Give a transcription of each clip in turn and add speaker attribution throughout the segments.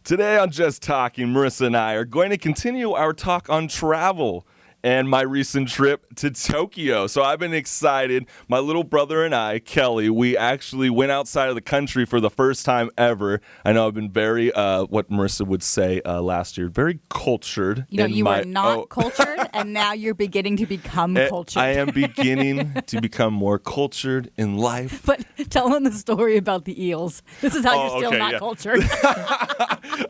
Speaker 1: Today on Just Talking, Marissa and I are going to continue our talk on travel and my recent trip to Tokyo. So I've been excited. My little brother and I, Kelley, we actually went outside of the country for the first time ever. I know I've been very, what Marissa would say last year, very cultured.
Speaker 2: You know, you were not cultured, and now you're beginning to become cultured.
Speaker 1: I am beginning to become more cultured in life.
Speaker 2: But tell them the story about the eels. This is how you're still not cultured.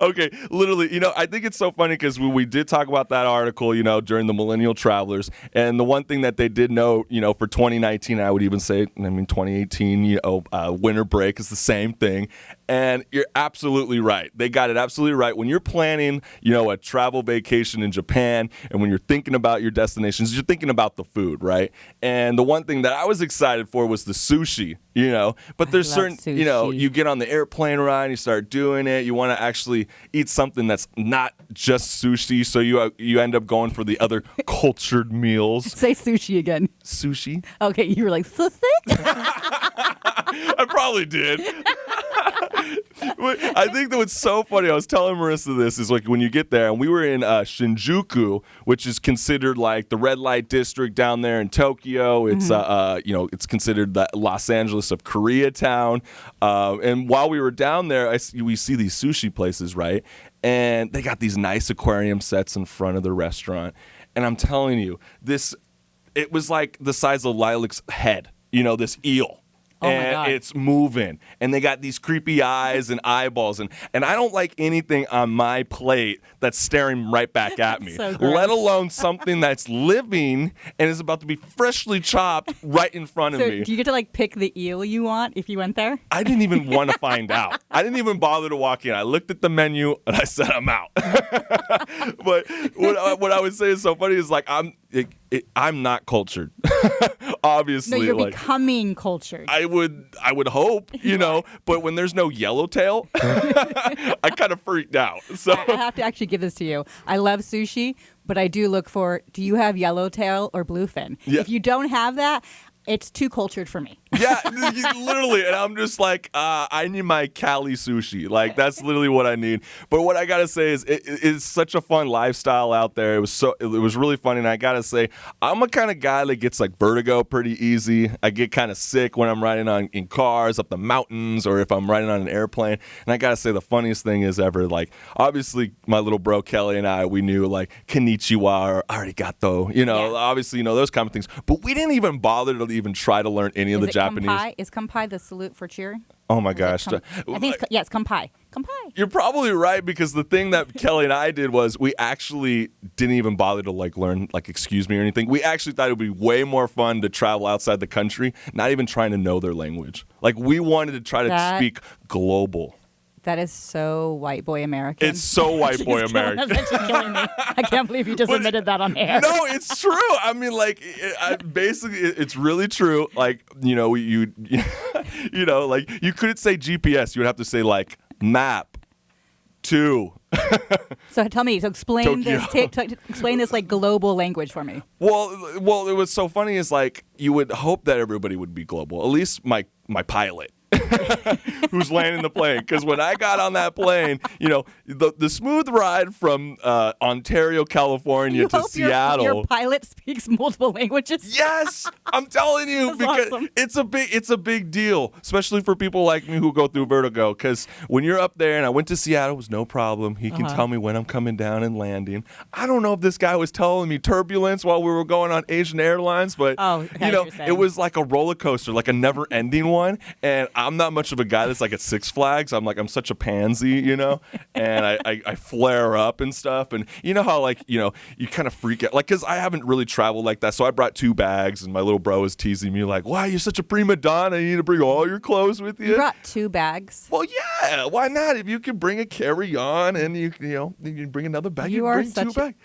Speaker 1: Okay, literally, I think it's so funny because we did talk about that article, during the Millennial Travelers, and the one thing that they did note, for 2019, I would even say, 2018, winter break is the same thing, and you're absolutely right. They got it absolutely right. When you're planning, a travel vacation in Japan, and when you're thinking about your destinations, you're thinking about the food, right? And the one thing that I was excited for was the sushi, but there's certain,
Speaker 2: sushi.
Speaker 1: You get on the airplane ride, you start doing it, you want to actually eat something that's not just sushi, so you end up going for the other cultured meals.
Speaker 2: Say sushi again.
Speaker 1: Sushi.
Speaker 2: Okay, you were like, sushi?
Speaker 1: I probably did. I think that what's so funny, I was telling Marissa this, is like when you get there, and we were in Shinjuku, which is considered like the red light district down there in Tokyo. It's it's considered the Los Angeles of Koreatown. And while we were down there, we see these sushi places, right? And they got these nice aquarium sets in front of the restaurant. And I'm telling you, it was like the size of Lilac's head, this eel.
Speaker 2: Oh
Speaker 1: and
Speaker 2: my God.
Speaker 1: It's moving, and they got these creepy eyes and eyeballs, and I don't like anything on my plate that's staring right back at me,
Speaker 2: So gross.
Speaker 1: let alone something that's living and is about to be freshly chopped right in front of me.
Speaker 2: Do you get to pick the eel you want if you went there?
Speaker 1: I didn't even want to find out. I didn't even bother to walk in. I looked at the menu and I said, I'm out. But what I would say is so funny is I'm not cultured. Obviously.
Speaker 2: No, you're becoming cultured.
Speaker 1: I would hope, but when there's no yellowtail, I kind of freaked out. So
Speaker 2: I have to actually give this to you. I love sushi, but I do look for, do you have yellowtail or bluefin?
Speaker 1: Yeah.
Speaker 2: If you don't have that, it's too cultured for me.
Speaker 1: Yeah, literally. And I'm just like, I need my Cali sushi. That's literally what I need. But what I got to say is it's such a fun lifestyle out there. It was really funny. And I got to say, I'm a kind of guy that gets vertigo pretty easy. I get kind of sick when I'm riding in cars up the mountains or if I'm riding on an airplane. And I got to say, the funniest thing is ever, obviously my little bro Kelley and I, we knew konnichiwa or arigato, obviously, those kind of things. But we didn't even bother to even try to learn any of the Japanese.
Speaker 2: Kampai? Is kampai the salute for cheering?
Speaker 1: Oh my gosh.
Speaker 2: I think it's kampai. Kampai.
Speaker 1: You're probably right, because the thing that Kelley and I did was we actually didn't even bother to learn excuse me or anything. We actually thought it would be way more fun to travel outside the country, not even trying to know their language. We wanted to try to speak global.
Speaker 2: That is so white boy American.
Speaker 1: It's so white boy American.
Speaker 2: That's actually killing me. I can't believe you just admitted that on air.
Speaker 1: No, it's true. I mean, basically, it's really true. You couldn't say GPS. You would have to say map to.
Speaker 2: So tell me. So explain
Speaker 1: Tokyo.
Speaker 2: this. Explain this global language for me.
Speaker 1: Well, it was so funny. Is you would hope that everybody would be global. At least my pilot. Who's landing the plane, because when I got on that plane, the smooth ride from Ontario, California to Seattle.
Speaker 2: Your pilot speaks multiple languages.
Speaker 1: Yes, I'm telling you, because
Speaker 2: awesome.
Speaker 1: it's a big deal, especially for people like me who go through vertigo. Because when you're up there, and I went to Seattle, it was no problem. He can tell me when I'm coming down and landing. I don't know if this guy was telling me turbulence while we were going on Asian Airlines, but it was like a roller coaster, like a never-ending one, and I'm not much of a guy that's at Six Flags. I'm such a pansy, and I flare up and stuff. And you know how you kind of freak out, because I haven't really traveled like that. So I brought 2 bags, and my little bro was teasing me why, you're such a prima donna, you need to bring all your clothes with you.
Speaker 2: You brought 2 bags?
Speaker 1: Well, yeah, why not? If you can bring a carry-on and you can bring another bag, you bring 2 bags.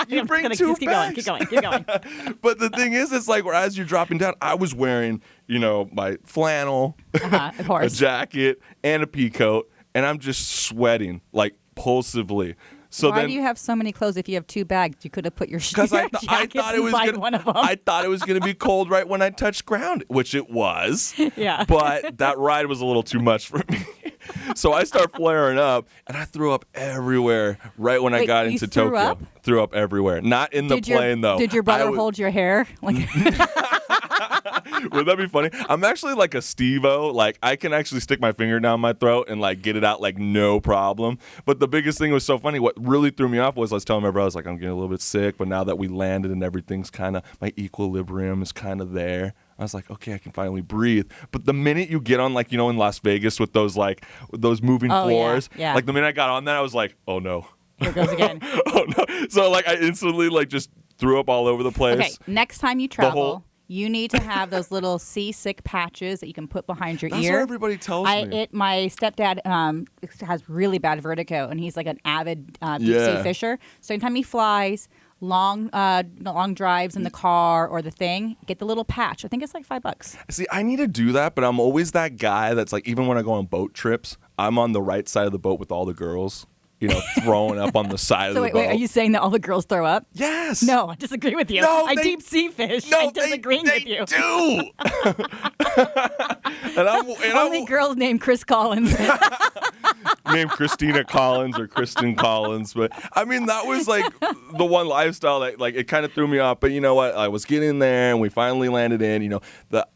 Speaker 1: You bring 2 bags.
Speaker 2: Keep going.
Speaker 1: But the thing is, it's as you're dropping down, I was wearing my flannel,
Speaker 2: of course.
Speaker 1: a jacket, and a pea coat, and I'm just sweating pulsively. So
Speaker 2: Why do you have so many clothes if you have 2 bags? You could have put your
Speaker 1: because I thought it was gonna,
Speaker 2: one of them.
Speaker 1: I thought it was going to be cold right when I touched ground, which it was.
Speaker 2: Yeah.
Speaker 1: But that ride was a little too much for me. So I start flaring up, and I threw up everywhere right when I got into Tokyo.
Speaker 2: Up?
Speaker 1: Threw up everywhere. Not in the plane, though.
Speaker 2: Did your brother hold your hair? Like
Speaker 1: Would that be funny? I'm actually like a Steve-O. Like, I can actually stick my finger down my throat and, like, get it out, like, no problem. But the biggest thing was so funny. What really threw me off was I was telling my brother, I was like, I'm getting a little bit sick, but now that we landed and everything's kind of, my equilibrium is kind of there. I was like, okay, I can finally breathe. But the minute you get on, like, you know, in Las Vegas with those, like, those moving floors,
Speaker 2: yeah.
Speaker 1: like, the minute I got on that, I was like, oh, no.
Speaker 2: Here goes again.
Speaker 1: Oh, no. So, like, I instantly, like, just threw up all over the place.
Speaker 2: Okay, next time you travel, you need to have those little seasick patches that you can put behind your ear.
Speaker 1: That's what everybody tells me.
Speaker 2: My stepdad has really bad vertigo, and he's like an avid deep sea fisher. So anytime he flies, long drives in the car or the thing, get the little patch. I think it's like $5.
Speaker 1: See, I need to do that, but I'm always that guy that's like, even when I go on boat trips, I'm on the right side of the boat with all the girls. You know, throwing up on the side of the boat.
Speaker 2: Wait, are you saying that all the girls throw up?
Speaker 1: Yes.
Speaker 2: No, I disagree with you.
Speaker 1: No,
Speaker 2: I deep sea fish.
Speaker 1: No,
Speaker 2: I'm disagreeing with you.
Speaker 1: Do.
Speaker 2: Only girls named Chris Collins.
Speaker 1: Named Christina Collins or Kristen Collins. But I mean, that was like the one lifestyle that like it kind of threw me off. But you know what? I was getting there and we finally landed in. You know,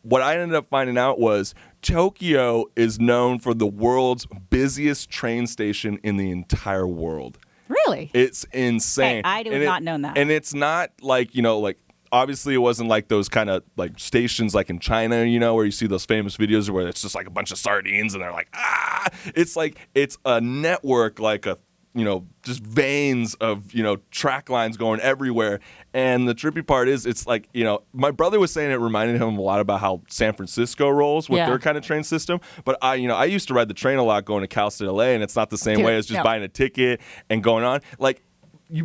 Speaker 1: what I ended up finding out was Tokyo is known for the world's busiest train station in the entire world.
Speaker 2: Really?
Speaker 1: It's insane.
Speaker 2: Hey, I have not known that.
Speaker 1: And it's not like, you know, like obviously it wasn't like those kind of like stations like in China, you know, where you see those famous videos where it's just like a bunch of sardines and they're like, ah, it's like, it's a network, like a, you know, just veins of, you know, track lines going everywhere. And the trippy part is it's like, you know, my brother was saying it reminded him a lot about how San Francisco rolls with their kind of train system. But I used to ride the train a lot going to Cal State LA, and it's not the same way as just buying a ticket and going on. Like,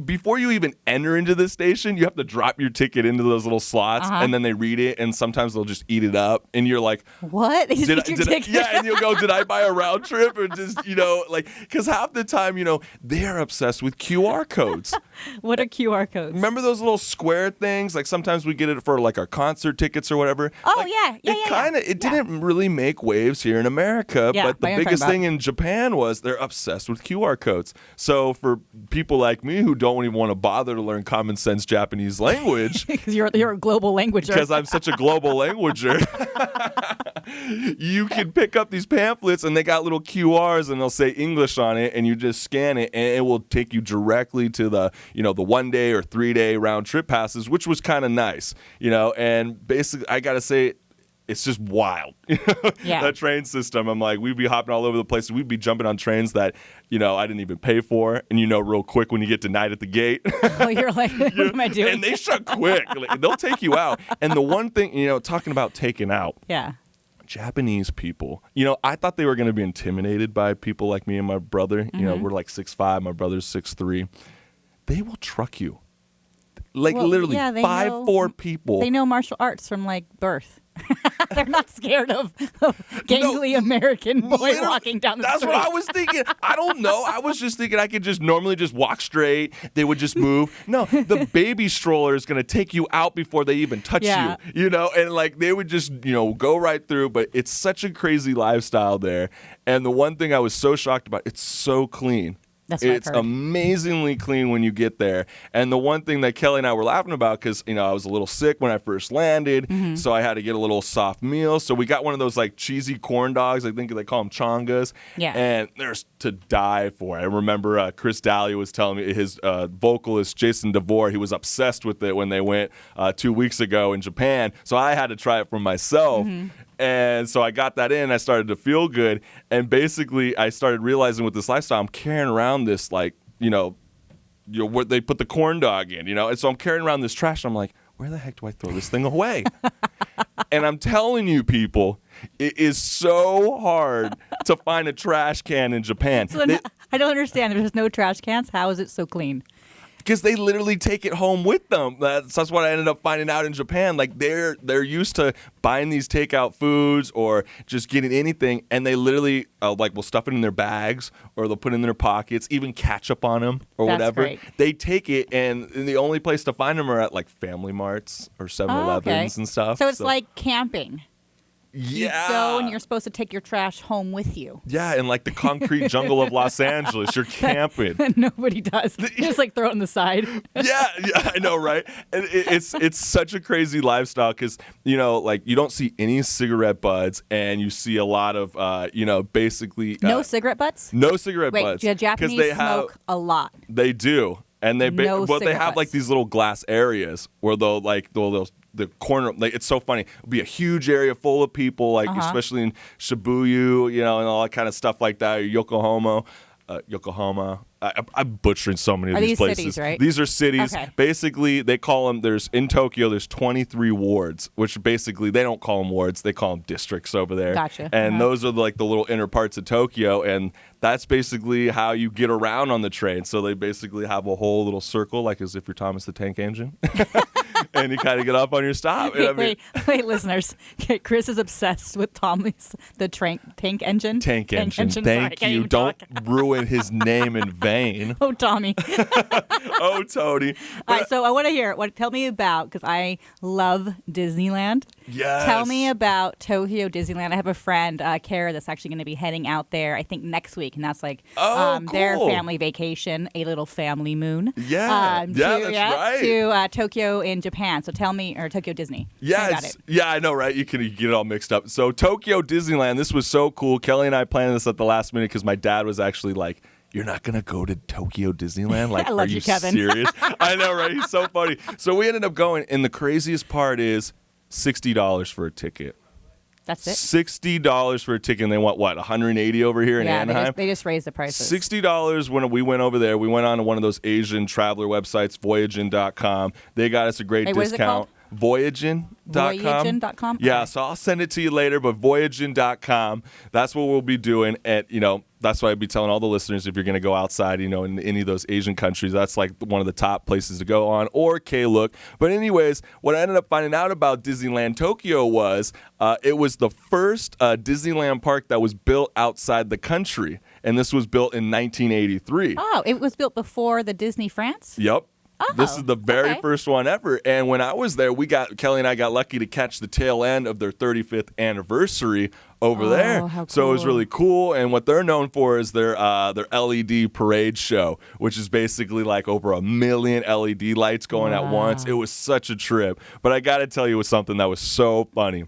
Speaker 1: before you even enter into the station, you have to drop your ticket into those little slots, and then they read it, and sometimes they'll just eat it up, and you're like,
Speaker 2: "What?
Speaker 1: And you'll go, "Did I buy a round trip?" Or just, you know, like, because half the time, you know, they're obsessed with QR codes.
Speaker 2: What are QR codes?
Speaker 1: Remember those little square things? Like sometimes we get it for like our concert tickets or whatever.
Speaker 2: Oh
Speaker 1: like,
Speaker 2: yeah.
Speaker 1: It didn't really make waves here in America, but the biggest thing in Japan was they're obsessed with QR codes. So for people like me who don't even want to bother to learn common sense Japanese language,
Speaker 2: because you're a global languager.
Speaker 1: Because I'm such a global languager. You can pick up these pamphlets and they got little QRs and they'll say English on it, and you just scan it and it will take you directly to the, you know, the 1 day or 3 day round trip passes, which was kind of nice, you know. And basically I gotta say, it's just wild. That train system. I'm like, we'd be hopping all over the place. We'd be jumping on trains that, you know, I didn't even pay for. And you know, real quick when you get denied at the gate.
Speaker 2: Oh, you're like, what am I doing?
Speaker 1: And they shut quick. Like, they'll take you out. And the one thing, you know, talking about taking out.
Speaker 2: Yeah.
Speaker 1: Japanese people, you know, I thought they were going to be intimidated by people like me and my brother. You know, we're like 6'5", my brother's 6'3". They will truck you. Like literally 5'4" people.
Speaker 2: They know martial arts from like birth. They're not scared of gangly American boy walking down the street.
Speaker 1: That's what I was thinking. I don't know. I was just thinking I could just normally just walk straight. They would just move. No, the baby stroller is going to take you out before they even touch you. You know, and like they would just, you know, go right through. But it's such a crazy lifestyle there. And the one thing I was so shocked about, it's so clean. It's amazingly clean when you get there. And the one thing that Kelley and I were laughing about, because, you know, I was a little sick when I first landed, so I had to get a little soft meal. So we got one of those like cheesy corn dogs. I think they call them chongas.
Speaker 2: Yeah.
Speaker 1: And there's to die for. I remember Chris Daly was telling me, his vocalist Jason DeVore, he was obsessed with it when they went 2 weeks ago in Japan. So I had to try it for myself. And so I got that in. I started to feel good. And basically, I started realizing with this lifestyle, I'm carrying around this, like, you know, where they put the corn dog in, you know. And so I'm carrying around this trash. And I'm like, where the heck do I throw this thing away? And I'm telling you, people, it is so hard to find a trash can in Japan.
Speaker 2: So I don't understand. There's no trash cans. How is it so clean?
Speaker 1: Because they literally take it home with them. That's what I ended up finding out in Japan. Like they're used to buying these takeout foods or just getting anything, and they literally like will stuff it in their bags or they'll put it in their pockets, even ketchup on them or whatever.
Speaker 2: Great.
Speaker 1: They take it, and the only place to find them are at like Family Marts or 7-Elevens and stuff.
Speaker 2: So it's like camping. You go and you're supposed to take your trash home with you.
Speaker 1: Yeah, in like the concrete jungle of Los Angeles, you're camping.
Speaker 2: Nobody does. You just like throw it on the side.
Speaker 1: Yeah, I know, right? And it's such a crazy lifestyle because, like you don't see any cigarette butts and you see a lot of, basically.
Speaker 2: No cigarette butts?
Speaker 1: No cigarette butts.
Speaker 2: Wait, Japanese smoke a lot.
Speaker 1: They do. And they have like these little glass areas where they'll the corner, like it's so funny. It'll be a huge area full of people, like especially in Shibuya, and all that kind of stuff like that. Or Yokohama. I'm butchering so many of these places.
Speaker 2: Cities, right?
Speaker 1: These are cities.
Speaker 2: Okay.
Speaker 1: Basically, they call them. In Tokyo, there's 23 wards, which basically they don't call them wards. They call them districts over there.
Speaker 2: Gotcha.
Speaker 1: And those are like the little inner parts of Tokyo, and that's basically how you get around on the train. So they basically have a whole little circle, like as if you're Thomas the Tank Engine. And you kind of get off on your stop.
Speaker 2: Wait, listeners. Okay, Chris is obsessed with Thomas the tank engine.
Speaker 1: Tank engine. Thank you. Don't ruin his name in vain.
Speaker 2: Oh, Tommy.
Speaker 1: Oh, Tony.
Speaker 2: All right, so I want to hear tell me about, because I love Disneyland.
Speaker 1: Yes.
Speaker 2: Tell me about Tokyo Disneyland. I have a friend, Kara, that's actually going to be heading out there, I think, next week. And that's like
Speaker 1: cool.
Speaker 2: their family vacation, a little family moon.
Speaker 1: Yeah. That's right.
Speaker 2: To Tokyo in Japan. So tell me, or Tokyo Disney.
Speaker 1: Yes. Yeah, I know, right? You can get it all mixed up. So Tokyo Disneyland, this was so cool. Kelley and I planned this at the last minute because my dad was actually like, "You're not going to go to Tokyo Disneyland? Like,
Speaker 2: I love
Speaker 1: are you
Speaker 2: Kevin.
Speaker 1: serious?" I know, right? He's so funny. So we ended up going, and the craziest part is $60 for a ticket.
Speaker 2: That's it?
Speaker 1: $60 for a ticket, and they want, what, $180 over here in Anaheim?
Speaker 2: They just raised the prices.
Speaker 1: $60 when we went over there. We went on to one of those Asian traveler websites, Voyagin.com. They got us a great discount.
Speaker 2: What is it called?
Speaker 1: Voyagin.com.
Speaker 2: Voyagin.com?
Speaker 1: Yeah,
Speaker 2: Okay.
Speaker 1: so I'll send it to you later, but Voyagin.com, that's what we'll be doing. And, that's why I'd be telling all the listeners, if you're going to go outside, in any of those Asian countries, that's like one of the top places to go on, or Klook. But anyways, what I ended up finding out about Disneyland Tokyo was it was the first Disneyland park that was built outside the country. And this was built in 1983.
Speaker 2: Oh, it was built before the Disney France?
Speaker 1: Yep.
Speaker 2: Oh,
Speaker 1: this is the very first one ever. And when I was there, Kelley and I got lucky to catch the tail end of their 35th anniversary over there.
Speaker 2: How cool.
Speaker 1: So it was really cool. And what they're known for is their LED parade show, which is basically like over 1 million LED lights going at once. It was such a trip. But I got to tell you, it was something that was so funny.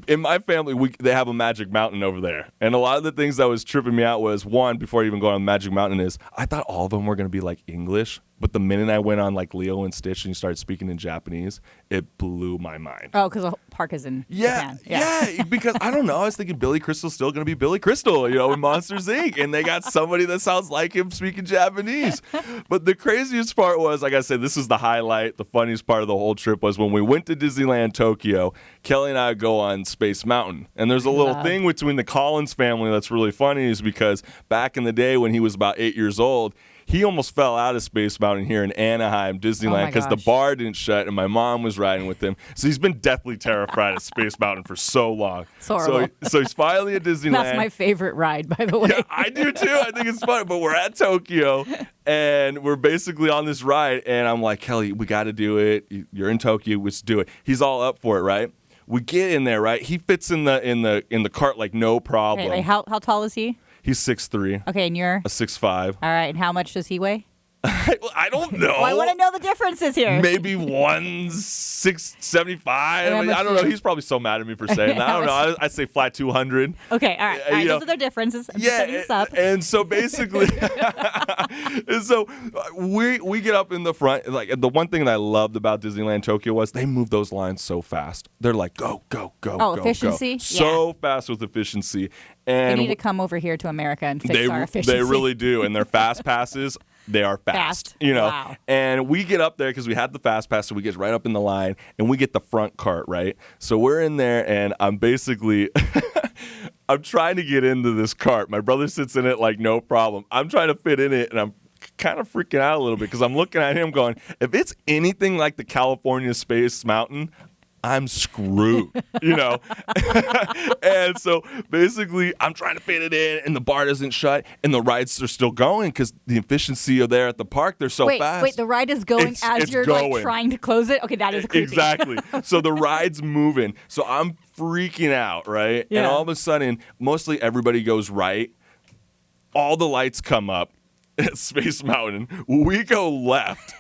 Speaker 1: In my family, they have a Magic Mountain over there. And a lot of the things that was tripping me out was, one, before I even go on Magic Mountain, is I thought all of them were going to be like English. But the minute I went on like Leo and Stitch and you started speaking in Japanese, it blew my mind.
Speaker 2: Oh, because the park is in Japan.
Speaker 1: Yeah, because I don't know. I was thinking Billy Crystal's still going to be Billy Crystal, in Monsters, Inc. And they got somebody that sounds like him speaking Japanese. But the craziest part was, like I said, this is the highlight. The funniest part of the whole trip was when we went to Disneyland Tokyo, Kelley and I go on Space Mountain. And there's a little thing between the Collins family that's really funny, is because back in the day when he was about 8 years old, he almost fell out of Space Mountain here in Anaheim, Disneyland, because the bar didn't shut and my mom was riding with him. So he's been deathly terrified of Space Mountain for so long.
Speaker 2: It's horrible.
Speaker 1: So he's finally at Disneyland.
Speaker 2: That's my favorite ride, by the way.
Speaker 1: Yeah, I do too. I think it's fun. But we're at Tokyo and we're basically on this ride. And I'm like, Kelley, we got to do it. You're in Tokyo. Let's do it. He's all up for it, right? We get in there, right? He fits in the cart like no problem.
Speaker 2: Okay, how tall is he?
Speaker 1: He's 6'3".
Speaker 2: Okay, and you're?
Speaker 1: A 6'5".
Speaker 2: All right, and how much does he weigh?
Speaker 1: I don't know.
Speaker 2: Well, I want to know the differences here.
Speaker 1: Maybe 175. I don't know. He's probably so mad at me for saying that. I don't know. I'd say flat 200.
Speaker 2: Okay, all right. Those are their differences. I'm setting this up.
Speaker 1: And so basically, we get up in the front. Like, the one thing that I loved about Disneyland Tokyo was they move those lines so fast. They're like, go, go, go, go,
Speaker 2: efficiency?
Speaker 1: go. So fast with efficiency. And
Speaker 2: they need to come over here to America and fix our efficiency.
Speaker 1: They really do. And their fast passes, they are fast.
Speaker 2: Wow.
Speaker 1: And we get up there because we had the fast pass, so we get right up in the line and we get the front cart, right? So we're in there and I'm basically I'm trying to get into this cart. My brother sits in it like no problem. I'm trying to fit in it and I'm kind of freaking out a little bit because I'm looking at him going, if it's anything like the California Space Mountain, I'm screwed, And so basically I'm trying to fit it in and the bar doesn't shut and the rides are still going because the efficiency of there at the park, they're so fast.
Speaker 2: Wait, the ride is going as you're going. Like trying to close it? Okay, that is creepy.
Speaker 1: Exactly. So the ride's moving. So I'm freaking out, right?
Speaker 2: Yeah.
Speaker 1: And all of a sudden, mostly everybody goes right. All the lights come up at Space Mountain. We go left.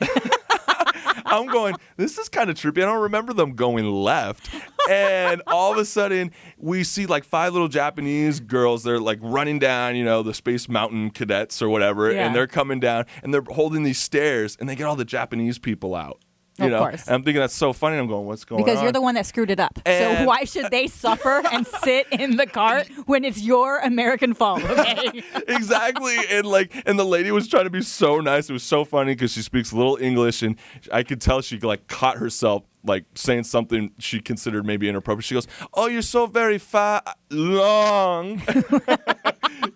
Speaker 1: I'm going, this is kind of trippy. I don't remember them going left. And all of a sudden, we see like 5 little Japanese girls. They're like running down, the Space Mountain cadets or whatever.
Speaker 2: Yeah.
Speaker 1: And they're coming down and they're holding these stairs and they get all the Japanese people out.
Speaker 2: Of course.
Speaker 1: And I'm thinking that's so funny. I'm going, what's going on?
Speaker 2: Because you're the one that screwed it up.
Speaker 1: And
Speaker 2: so why should they suffer and sit in the cart when it's your American fault? Okay.
Speaker 1: Exactly. And the lady was trying to be so nice. It was so funny because she speaks a little English, and I could tell she like caught herself like saying something she considered maybe inappropriate. She goes, "Oh, you're so very long."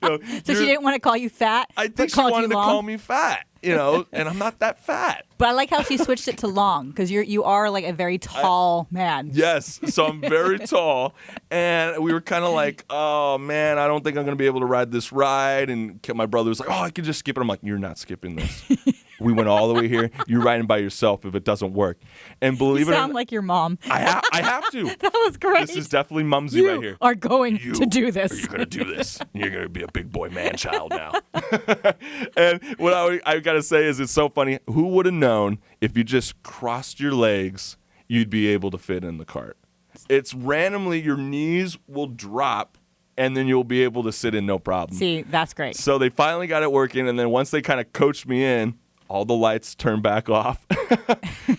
Speaker 2: So she didn't want to call you fat.
Speaker 1: I think she wanted to call me fat. And I'm not that fat.
Speaker 2: But I like how she switched it to long because you are like a very tall man.
Speaker 1: Yes, so I'm very tall, and we were kind of like, oh man, I don't think I'm gonna be able to ride this ride. And my brother was like, oh, I could just skip it. I'm like, you're not skipping this. We went all the way here. You're riding by yourself if it doesn't work. And believe it or not,
Speaker 2: sound like your mom.
Speaker 1: I have to.
Speaker 2: That was great.
Speaker 1: This is definitely Mumsy right here.
Speaker 2: You are going to do this.
Speaker 1: You're going to do this. You're going to be a big boy man child now. And what I got to say is it's so funny. Who would have known if you just crossed your legs, you'd be able to fit in the cart? It's randomly your knees will drop, and then you'll be able to sit in no problem.
Speaker 2: See, that's great.
Speaker 1: So they finally got it working, and then once they kind of coached me in, all the lights turn back off.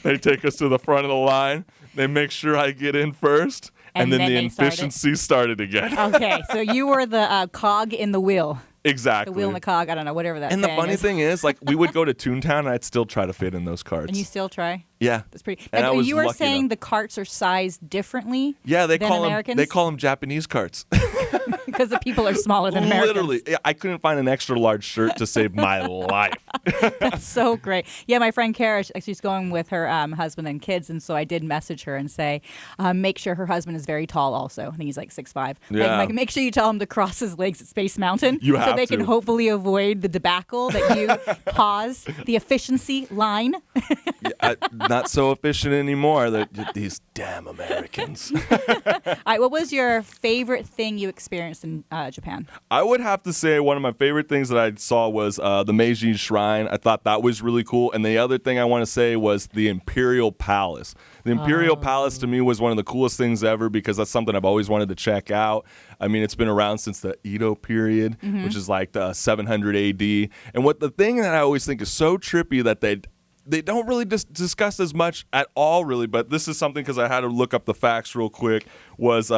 Speaker 1: They take us to the front of the line. They make sure I get in first, and then the efficiency started again.
Speaker 2: Okay, so you were the cog in the wheel.
Speaker 1: Exactly.
Speaker 2: The wheel and the cog, I don't know, whatever that is.
Speaker 1: And the funny thing is, like, we would go to Toontown, and I'd still try to fit in those carts.
Speaker 2: And you still try?
Speaker 1: Yeah.
Speaker 2: That's pretty.
Speaker 1: And
Speaker 2: Now, you were saying the carts are sized differently
Speaker 1: than
Speaker 2: Americans?
Speaker 1: They call them Japanese carts.
Speaker 2: Because the people are smaller than Americans.
Speaker 1: Literally. Yeah, I couldn't find an extra large shirt to save my life.
Speaker 2: That's so great. Yeah, my friend Kara, she's going with her husband and kids, and so I did message her and say, make sure her husband is very tall also. I think he's like 6'5".
Speaker 1: Yeah.
Speaker 2: Like, make sure you tell him to cross his legs at Space Mountain
Speaker 1: so
Speaker 2: they can hopefully avoid the debacle that you caused, the efficiency line.
Speaker 1: Not so efficient anymore. These damn Americans.
Speaker 2: All right, what was your favorite thing you experienced in Japan?
Speaker 1: I would have to say one of my favorite things that I saw was the Meiji Shrine. I thought that was really cool. And the other thing I want to say was the Imperial Palace. The Imperial Palace to me was one of the coolest things ever because that's something I've always wanted to check out. I mean, it's been around since the Edo period, which is like the 700 AD. And the thing that I always think is so trippy that they don't really discuss as much at all, really, but this is something because I had to look up the facts real quick, was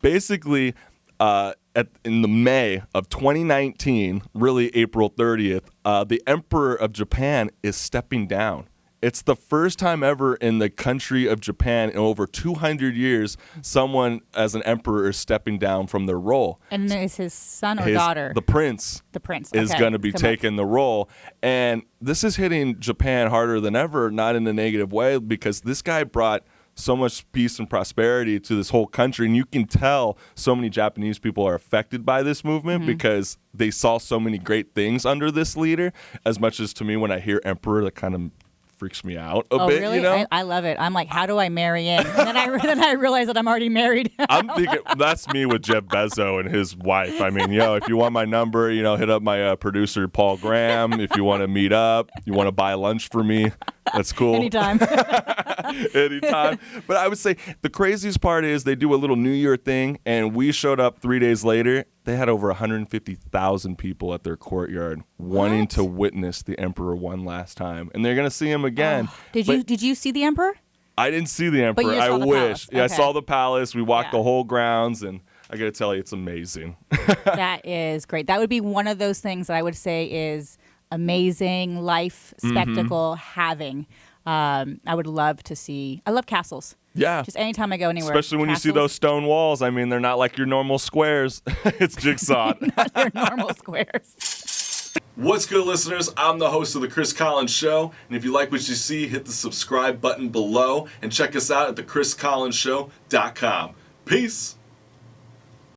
Speaker 1: basically in the May of 2019, really April 30th, the Emperor of Japan is stepping down. It's the first time ever in the country of Japan in over 200 years someone as an emperor is stepping down from their role.
Speaker 2: And is his son or daughter?
Speaker 1: The prince.
Speaker 2: The prince.
Speaker 1: Is going to be taking the role. And this is hitting Japan harder than ever, not in a negative way, because this guy brought so much peace and prosperity to this whole country. And you can tell so many Japanese people are affected by this movement because they saw so many great things under this leader. As much as to me, when I hear emperor, that kind of freaks me out a bit,
Speaker 2: really?
Speaker 1: you know?
Speaker 2: I love it. I'm like, how do I marry in? And then I realize that I'm already married.
Speaker 1: I'm thinking that's me with Jeff Bezos and his wife. I mean, if you want my number, hit up my producer, Paul Graham. If you want to meet up, you want to buy lunch for me, that's cool.
Speaker 2: Anytime.
Speaker 1: Anytime. But I would say the craziest part is they do a little New Year thing, and we showed up 3 days later. They had over 150,000 people at their courtyard wanting to witness the emperor one last time, and they're going to see him again.
Speaker 2: Did you see the emperor?
Speaker 1: I didn't see the emperor.
Speaker 2: But you saw the
Speaker 1: wish.
Speaker 2: palace.
Speaker 1: Yeah,
Speaker 2: Okay.
Speaker 1: I saw the palace. We walked the whole grounds, and I got to tell you, it's amazing.
Speaker 2: That is great. That would be one of those things that I would say is amazing life spectacle having. I would love to see. I love castles.
Speaker 1: Yeah.
Speaker 2: Just anytime I go anywhere.
Speaker 1: Especially when you see those stone walls. I mean, they're not like your normal squares. It's jigsaw.
Speaker 2: Not your normal squares.
Speaker 1: What's good, listeners? I'm the host of The Chris Collins Show. And if you like what you see, hit the subscribe button below and check us out at thechriscollinsshow.com. Peace.